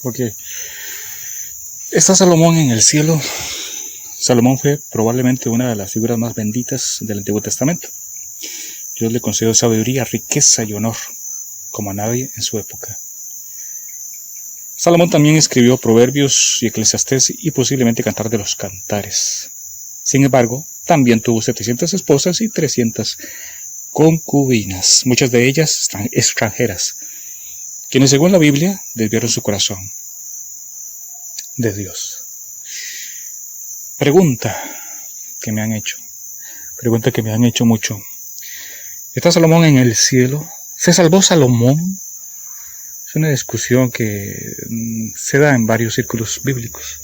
porque está Salomón en el cielo. Salomón fue probablemente una de las figuras más benditas del Antiguo Testamento. Dios le concedió sabiduría, riqueza y honor, como a nadie en su época. Salomón también escribió Proverbios y Eclesiastés y posiblemente Cantar de los Cantares. Sin embargo, también tuvo 700 esposas y 300 concubinas, muchas de ellas extranjeras, quienes según la Biblia desviaron su corazón de Dios. Pregunta que me han hecho mucho. ¿Está Salomón en el cielo? ¿Se salvó Salomón? Es una discusión que se da en varios círculos bíblicos.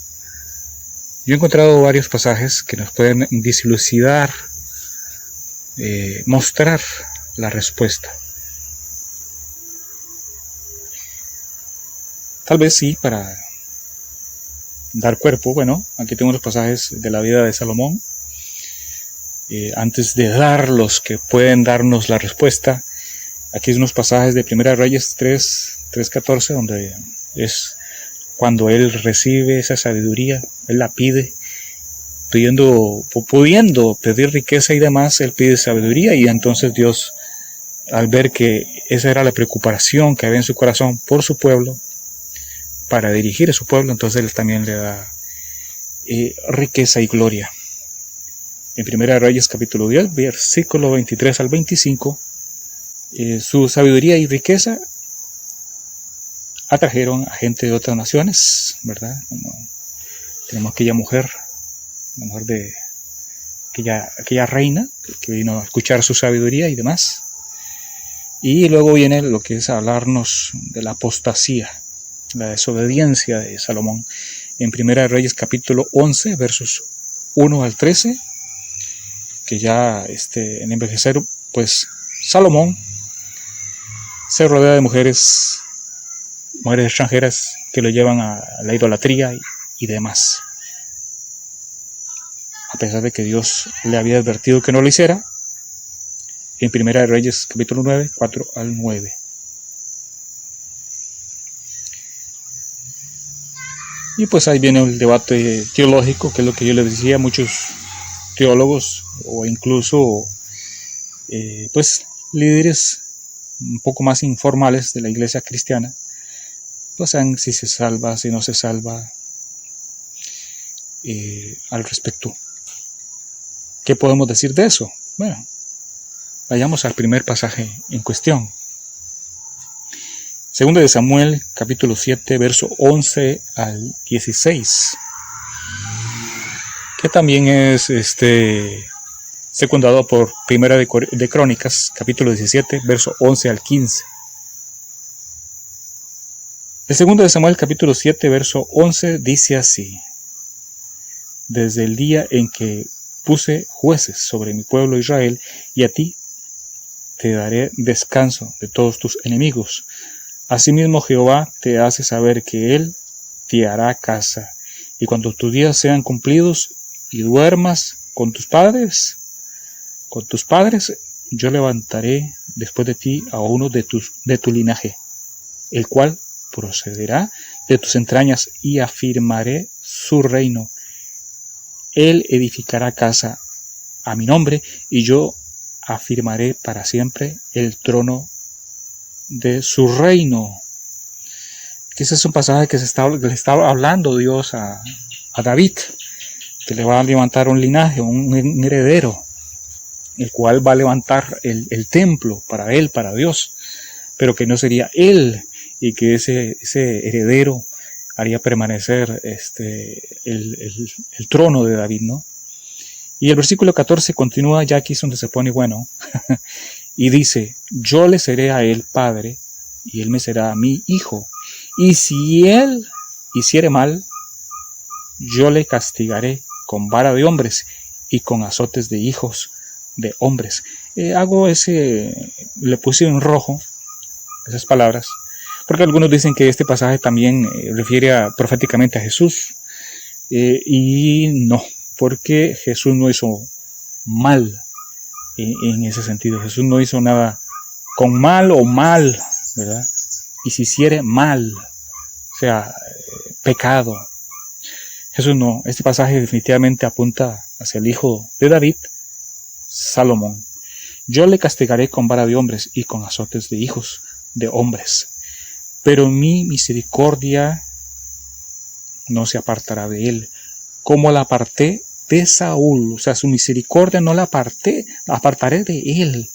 Yo he encontrado varios pasajes que nos pueden dilucidar, mostrar la respuesta. Tal vez sí, para dar cuerpo. Bueno, aquí tengo los pasajes de la vida de Salomón. Antes de dar los que pueden darnos la respuesta, aquí hay unos pasajes de Primera Reyes 3:14, donde es cuando él recibe esa sabiduría, él la pide, pudiendo pedir riqueza y demás, él pide sabiduría, y entonces Dios, al ver que esa era la preocupación que había en su corazón por su pueblo, para dirigir a su pueblo, entonces él también le da riqueza y gloria. En Primera Reyes capítulo 10, versículo 23 al 25, su sabiduría y riqueza atrajeron a gente de otras naciones, ¿verdad? Tenemos aquella mujer, la mujer de aquella reina que vino a escuchar su sabiduría y demás. Y luego viene lo que es hablarnos de la apostasía, la desobediencia de Salomón. En Primera Reyes capítulo 11, versos 1 al 13, que ya en envejecer, pues Salomón se rodea de mujeres extranjeras que lo llevan a la idolatría y demás. A pesar de que Dios le había advertido que no lo hiciera, en Primera Reyes capítulo 9, 4 al 9. Y pues ahí viene el debate teológico, que es lo que yo les decía, muchos teólogos o incluso pues líderes un poco más informales de la iglesia cristiana, pues saben si se salva, si no se salva al respecto. ¿Qué podemos decir de eso? Bueno, vayamos al primer pasaje en cuestión. Segunda de Samuel, capítulo 7, verso 11 al 16. Que también es secundado por Primera de Crónicas, capítulo 17, verso 11 al 15. El segundo de Samuel, capítulo 7, verso 11, dice así: Desde el día en que puse jueces sobre mi pueblo Israel, y a ti te daré descanso de todos tus enemigos. Asimismo Jehová te hace saber que Él te hará casa, y cuando tus días sean cumplidos y duermas con tus padres, yo levantaré después de ti a uno de tu linaje, el cual procederá de tus entrañas, y afirmaré su reino. Él edificará casa a mi nombre, y yo afirmaré para siempre el trono de su reino. Ese es un pasaje que le estaba hablando Dios a David, que le va a levantar un linaje, un heredero, el cual va a levantar el templo para él, para Dios, pero que no sería él, y que ese heredero haría permanecer el trono de David, ¿no? Y el versículo 14 continúa, ya aquí es donde se pone bueno, y dice: yo le seré a él padre, y él me será a mí hijo, y si él hiciere mal, yo le castigaré con vara de hombres y con azotes de hijos de hombres. Le puse en rojo esas palabras, porque algunos dicen que este pasaje también refiere proféticamente a Jesús, y no, porque Jesús no hizo mal en ese sentido. Jesús no hizo nada con mal o mal, ¿verdad? Y si hiciere mal, o sea, pecado. Jesús no, este pasaje definitivamente apunta hacia el hijo de David, Salomón. Yo le castigaré con vara de hombres y con azotes de hijos de hombres, pero mi misericordia no se apartará de él, como la aparté de Saúl. O sea, su misericordia no la apartaré de él,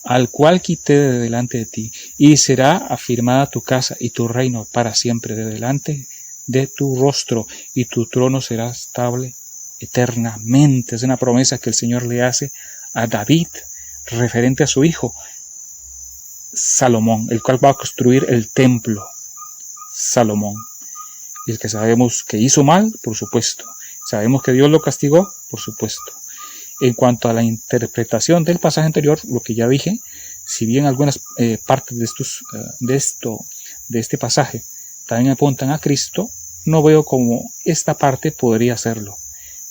al cual quité de delante de ti, y será afirmada tu casa y tu reino para siempre de delante de tu rostro, y tu trono será estable eternamente. Es una promesa que el Señor le hace a David referente a su hijo Salomón, el cual va a construir el templo. Salomón, y el que sabemos que hizo mal, por supuesto. Sabemos que Dios lo castigó, por supuesto. En cuanto a la interpretación del pasaje anterior, lo que ya dije, si bien algunas partes de este pasaje también apuntan a Cristo, no veo cómo esta parte podría hacerlo,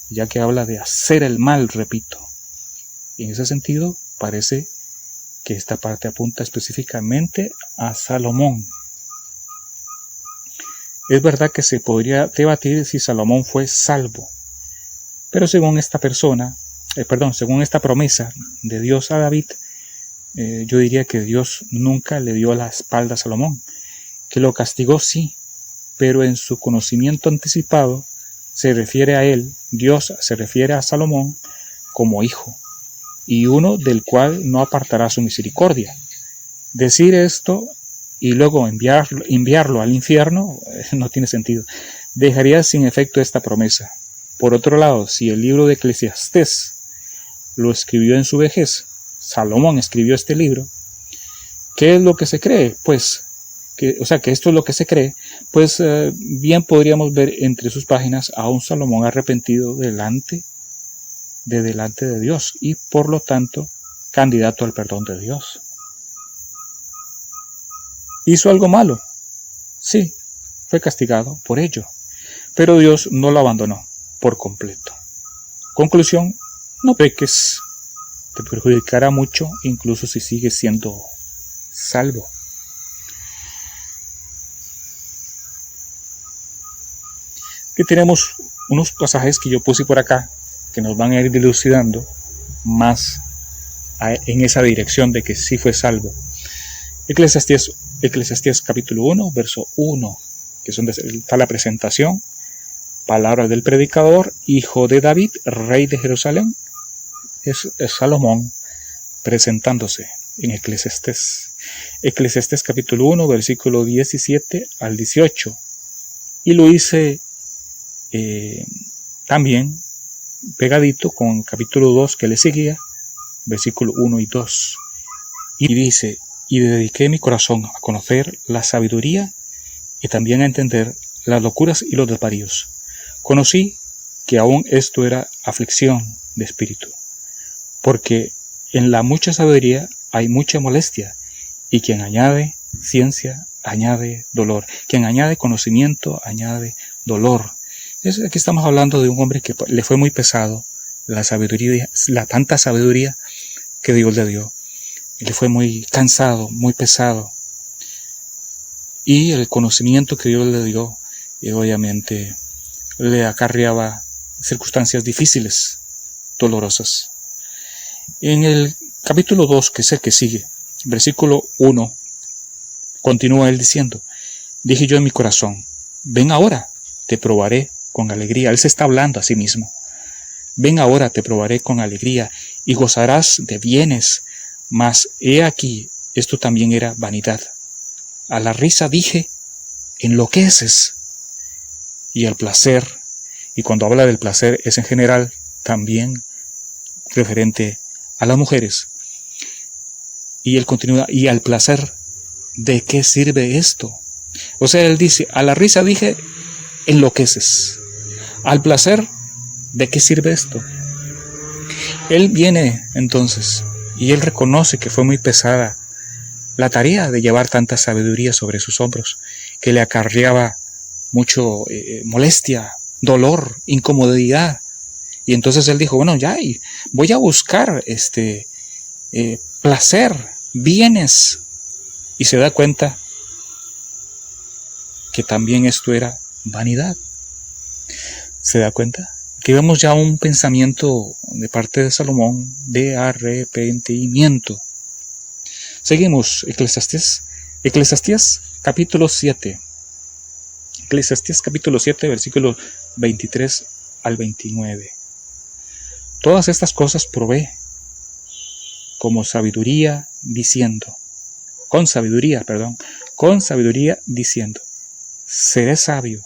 ya que habla de hacer el mal, repito. En ese sentido, parece que esta parte apunta específicamente a Salomón. Es verdad que se podría debatir si Salomón fue salvo, pero según esta promesa de Dios a David, yo diría que Dios nunca le dio la espalda a Salomón, que lo castigó sí, pero en su conocimiento anticipado se refiere a él, Dios se refiere a Salomón como hijo, y uno del cual no apartará su misericordia. Decir esto y luego enviarlo al infierno no tiene sentido. Dejaría sin efecto esta promesa. Por otro lado, si el libro de Eclesiastés lo escribió en su vejez, Salomón escribió este libro, ¿qué es lo que se cree? Pues, que esto es lo que se cree, pues bien podríamos ver entre sus páginas a un Salomón arrepentido delante de Dios y por lo tanto candidato al perdón de Dios. ¿Hizo algo malo? Sí, fue castigado por ello, pero Dios no lo abandonó por completo. Conclusión, no peques, te perjudicará mucho incluso si sigues siendo salvo. Aquí tenemos unos pasajes que yo puse por acá que nos van a ir dilucidando más en esa dirección de que sí fue salvo. Eclesiastés capítulo 1, verso 1, que es donde está la presentación, palabras del predicador, hijo de David, rey de Jerusalén, es Salomón presentándose en Eclesiastés. Eclesiastés capítulo 1, versículo 17 al 18, y lo hice también pegadito con capítulo 2 que le seguía, versículo 1 y 2, y dice: y dediqué mi corazón a conocer la sabiduría y también a entender las locuras y los desvaríos. Conocí que aún esto era aflicción de espíritu, porque en la mucha sabiduría hay mucha molestia, y quien añade ciencia añade dolor, quien añade conocimiento añade dolor. Aquí estamos hablando de un hombre que le fue muy pesado la sabiduría, la tanta sabiduría que Dios le dio. Le fue muy cansado, muy pesado. Y el conocimiento que Dios le dio, obviamente, le acarreaba circunstancias difíciles, dolorosas. En el capítulo 2, que es el que sigue, versículo 1, continúa él diciendo: dije yo en mi corazón, ven ahora, te probaré con alegría. Él se está hablando a sí mismo. Ven ahora, te probaré con alegría, y gozarás de bienes. Mas he aquí, esto también era vanidad. A la risa dije, enloqueces. Y al placer, y cuando habla del placer es en general también referente a las mujeres. Y él continúa, y al placer, ¿de qué sirve esto? O sea, él dice, a la risa dije, enloqueces. Al placer, ¿de qué sirve esto? Él viene entonces, y él reconoce que fue muy pesada la tarea de llevar tanta sabiduría sobre sus hombros, que le acarreaba mucho molestia, dolor, incomodidad. Y entonces él dijo, bueno, ya, voy a buscar placer, bienes. Y se da cuenta que también esto era vanidad. ¿Se da cuenta? Aquí vemos ya un pensamiento de parte de Salomón de arrepentimiento. Seguimos, Eclesiastés capítulo 7. Eclesiastés capítulo 7, versículos 23 al 29. Todas estas cosas probé con sabiduría diciendo, seré sabio,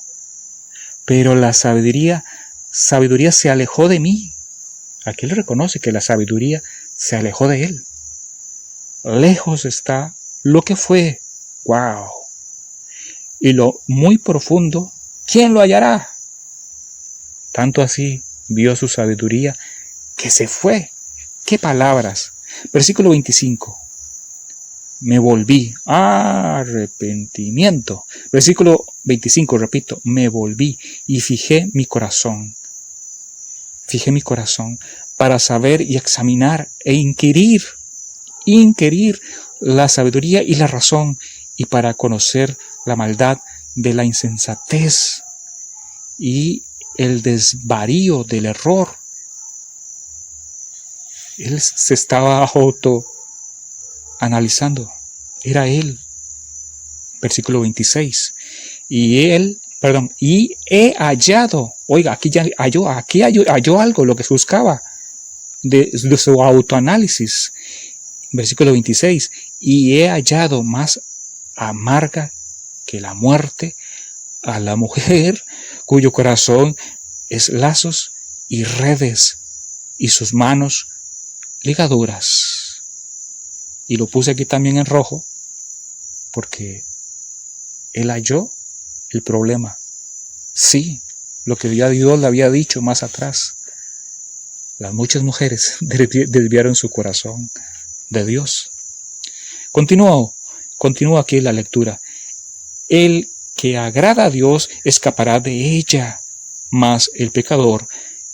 pero la sabiduría se alejó de mí. Aquí él reconoce que la sabiduría se alejó de él. Lejos está lo que fue. ¡Wow! Y lo muy profundo, ¿quién lo hallará? Tanto así vio su sabiduría que se fue. ¡Qué palabras! Versículo 25. Me volví. Arrepentimiento. Versículo 25, repito. Me volví y fijé mi corazón para saber y examinar e inquirir la sabiduría y la razón, y para conocer la maldad de la insensatez y el desvarío del error. Él se estaba autoanalizando. Era él. Versículo 26. Y he hallado. Oiga, aquí ya halló algo, lo que buscaba de su autoanálisis. Versículo 26. Y he hallado más amarga que la muerte a la mujer cuyo corazón es lazos y redes, y sus manos ligaduras. Y lo puse aquí también en rojo porque él halló el problema. Sí, lo que ya Dios le había dicho más atrás. Las muchas mujeres desviaron su corazón de Dios. Continúa aquí la lectura. El que agrada a Dios escapará de ella, mas el pecador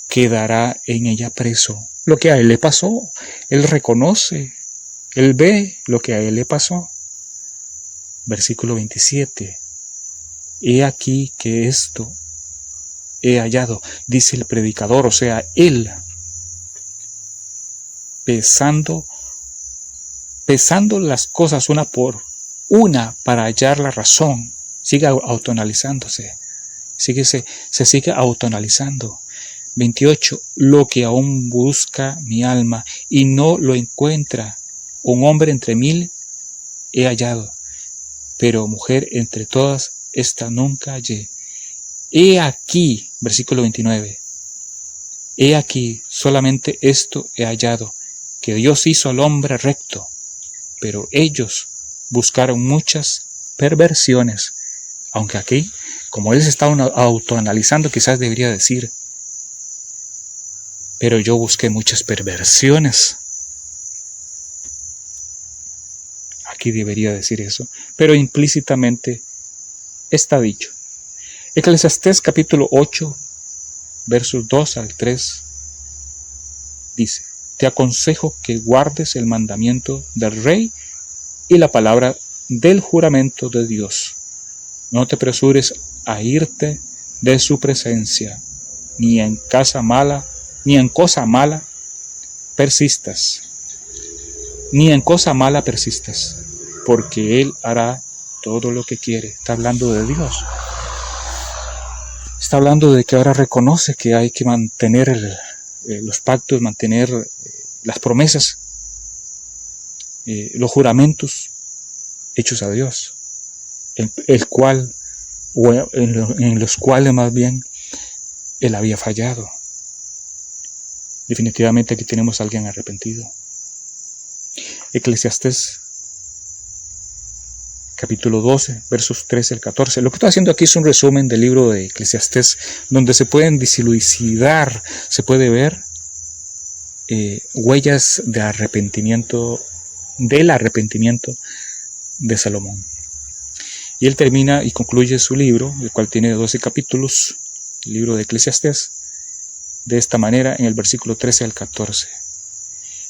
quedará en ella preso. Lo que a él le pasó, él reconoce, él ve lo que a él le pasó. Versículo 27. He aquí que esto he hallado, dice el predicador, o sea, él, pesando las cosas una por una para hallar la razón. Sigue autoanalizándose, se sigue autoanalizando. 28. Lo que aún busca mi alma y no lo encuentra, un hombre entre 1000 he hallado, pero mujer entre todas esta nunca hallé. He aquí, versículo 29, he aquí, solamente esto he hallado, que Dios hizo al hombre recto, pero ellos buscaron muchas perversiones. Aunque aquí, como él se está autoanalizando, quizás debería decir, pero yo busqué muchas perversiones. Aquí debería decir eso, pero implícitamente está dicho. Eclesiastés capítulo 8, versos 2 al 3, dice, te aconsejo que guardes el mandamiento del rey y la palabra del juramento de Dios. No te apresures a irte de su presencia, ni en cosa mala persistas, porque Él hará todo lo que quiere. Está hablando de Dios. Está hablando de que ahora reconoce que hay que mantener los pactos, mantener las promesas, los juramentos hechos a Dios, en los cuales más bien él había fallado. Definitivamente aquí tenemos a alguien arrepentido. Eclesiastés capítulo 12, versos 13 al 14. Lo que estoy haciendo aquí es un resumen del libro de Eclesiastés, donde se pueden dilucidar, se puede ver huellas de arrepentimiento, del arrepentimiento de Salomón. Y él termina y concluye su libro, el cual tiene 12 capítulos, el libro de Eclesiastés, de esta manera en el versículo 13 al 14.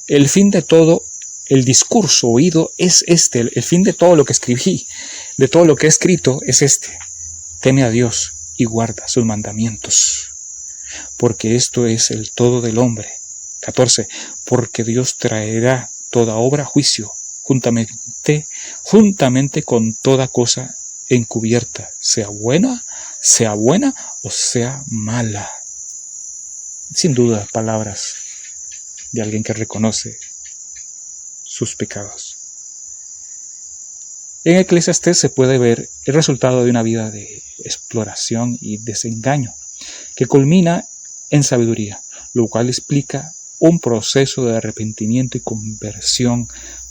El fin de todo el discurso oído es este, el fin de todo lo que escribí, de todo lo que he escrito es este. teme a Dios y guarda sus mandamientos, porque esto es el todo del hombre. 14. Porque Dios traerá toda obra a juicio, juntamente con toda cosa encubierta, sea buena o sea mala. Sin duda, palabras de alguien que reconoce sus pecados. En Eclesiastés se puede ver el resultado de una vida de exploración y desengaño, que culmina en sabiduría, lo cual explica un proceso de arrepentimiento y conversión,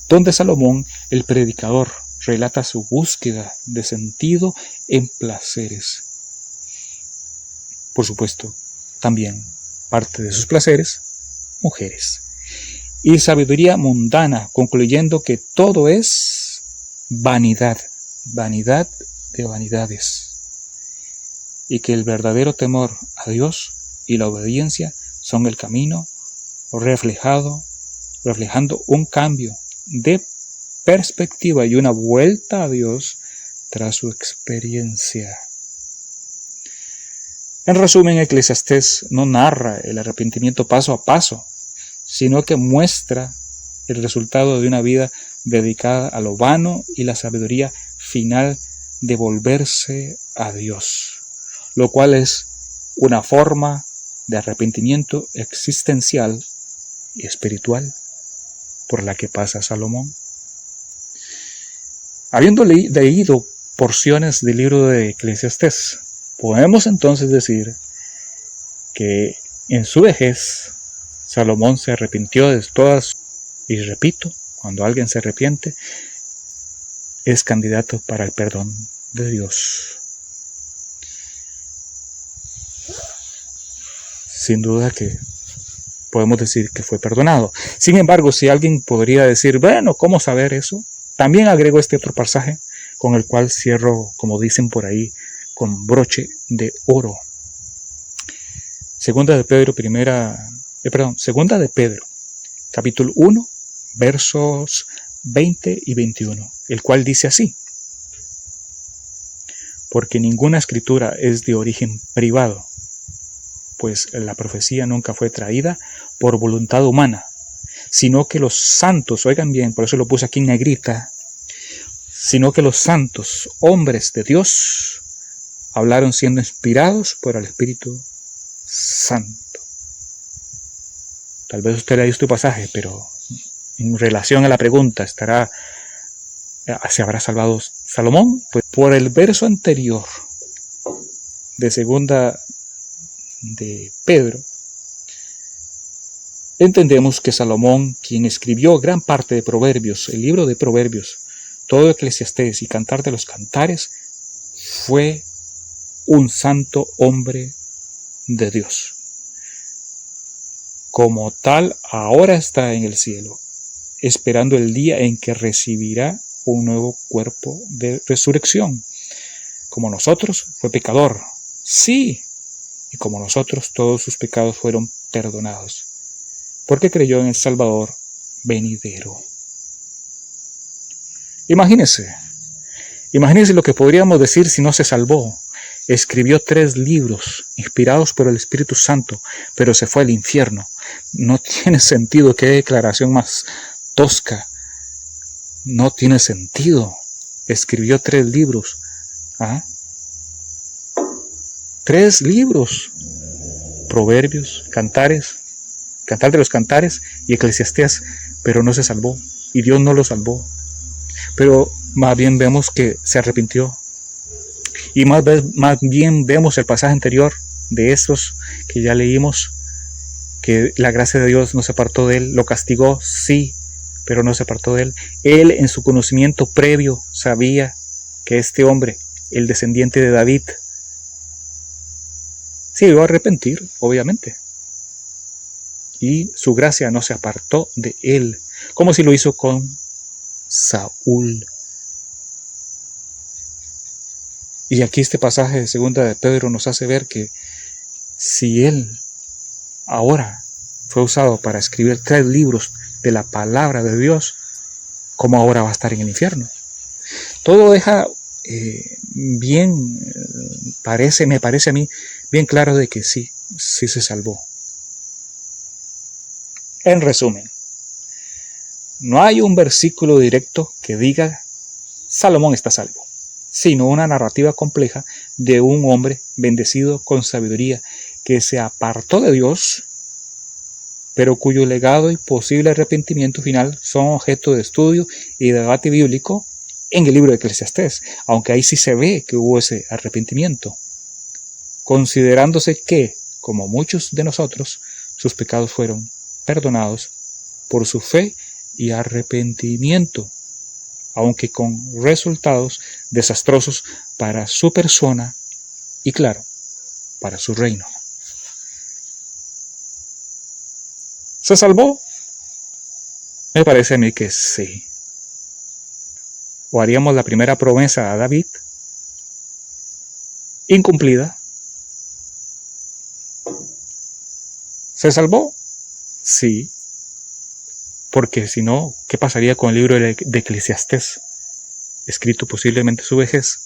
donde Salomón, el predicador, relata su búsqueda de sentido en placeres. Por supuesto, también parte de sus placeres, mujeres. Y sabiduría mundana, concluyendo que todo es vanidad, vanidad de vanidades, y que el verdadero temor a Dios y la obediencia son el camino reflejando un cambio de perspectiva y una vuelta a Dios tras su experiencia. En resumen, Eclesiastés no narra el arrepentimiento paso a paso, sino que muestra el resultado de una vida dedicada a lo vano y la sabiduría final de volverse a Dios, lo cual es una forma de arrepentimiento existencial y espiritual por la que pasa Salomón. Habiendo leído porciones del libro de Eclesiastés, podemos entonces decir que en su vejez Salomón se arrepintió de todas, y repito, cuando alguien se arrepiente, es candidato para el perdón de Dios. Sin duda que podemos decir que fue perdonado. Sin embargo, si alguien podría decir, bueno, ¿cómo saber eso? También agrego este otro pasaje con el cual cierro, como dicen por ahí, con broche de oro. Segunda de Pedro, capítulo 1, versos 20 y 21, el cual dice así: porque ninguna escritura es de origen privado, pues la profecía nunca fue traída por voluntad humana, sino que los santos, oigan bien, por eso lo puse aquí en negrita, sino que los santos hombres de Dios hablaron siendo inspirados por el Espíritu Santo. Tal vez usted lea este pasaje, pero en relación a la pregunta, ¿se habrá salvado Salomón? Pues por el verso anterior de segunda de Pedro, entendemos que Salomón, quien escribió gran parte de Proverbios, el libro de Proverbios, todo Eclesiastés y Cantar de los Cantares, fue un santo hombre de Dios. Como tal, ahora está en el cielo, esperando el día en que recibirá un nuevo cuerpo de resurrección. Como nosotros, fue pecador, sí, y como nosotros, todos sus pecados fueron perdonados, porque creyó en el Salvador venidero. Imagínese lo que podríamos decir si no se salvó. Escribió 3 libros inspirados por el Espíritu Santo, pero se fue al infierno. No tiene sentido. Qué declaración más tosca. No tiene sentido. Escribió 3 libros. 3 libros. Proverbios, Cantares, Cantar de los Cantares y Eclesiastés, pero no se salvó. Y Dios no lo salvó. Pero más bien vemos que se arrepintió. Y más bien vemos el pasaje anterior de estos que ya leímos, que la gracia de Dios no se apartó de él, lo castigó, sí, pero no se apartó de él. Él en su conocimiento previo sabía que este hombre, el descendiente de David, se iba a arrepentir, obviamente. Y su gracia no se apartó de él, como si lo hizo con Saúl. Y aquí este pasaje de segunda de Pedro nos hace ver que si él ahora fue usado para escribir 3 libros de la palabra de Dios, ¿cómo ahora va a estar en el infierno? Todo deja bien me parece a mí bien claro de que sí se salvó. En resumen, no hay un versículo directo que diga Salomón está salvo, sino una narrativa compleja de un hombre bendecido con sabiduría que se apartó de Dios, pero cuyo legado y posible arrepentimiento final son objeto de estudio y debate bíblico en el libro de Eclesiastés, aunque ahí sí se ve que hubo ese arrepentimiento, considerándose que, como muchos de nosotros, sus pecados fueron perdonados por su fe y arrepentimiento, aunque con resultados desastrosos para su persona y, claro, para su reino. ¿Se salvó? Me parece a mí que sí. O haríamos la primera promesa a David, incumplida. ¿Se salvó? Sí. Porque si no, ¿qué pasaría con el libro de Eclesiastés, escrito posiblemente en su vejez,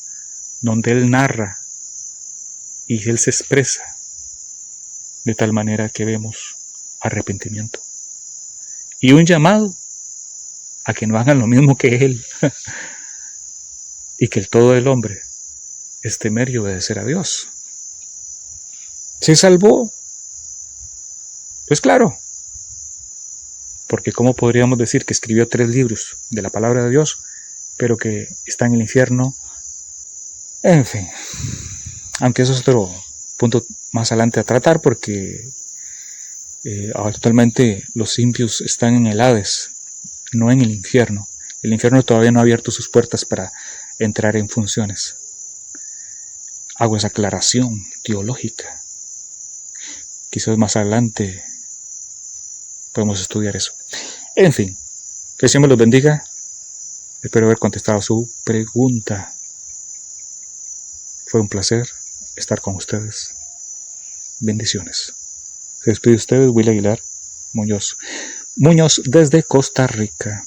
donde él narra y él se expresa de tal manera que vemos arrepentimiento y un llamado a que no hagan lo mismo que él y que el todo del hombre es temer y obedecer a Dios? ¿Se salvó? Pues claro, porque ¿cómo podríamos decir que escribió 3 libros de la palabra de Dios, pero que está en el infierno? En fin, aunque eso es otro punto más adelante a tratar, porque actualmente los impios están en el Hades, no en el infierno. El infierno todavía no ha abierto sus puertas para entrar en funciones. Hago esa aclaración teológica. Quizás más adelante podemos estudiar eso. En fin, que el Señor me los bendiga. Espero haber contestado su pregunta. Fue un placer estar con ustedes. Bendiciones. Se despide de ustedes, Will Aguilar Muñoz. Muñoz desde Costa Rica.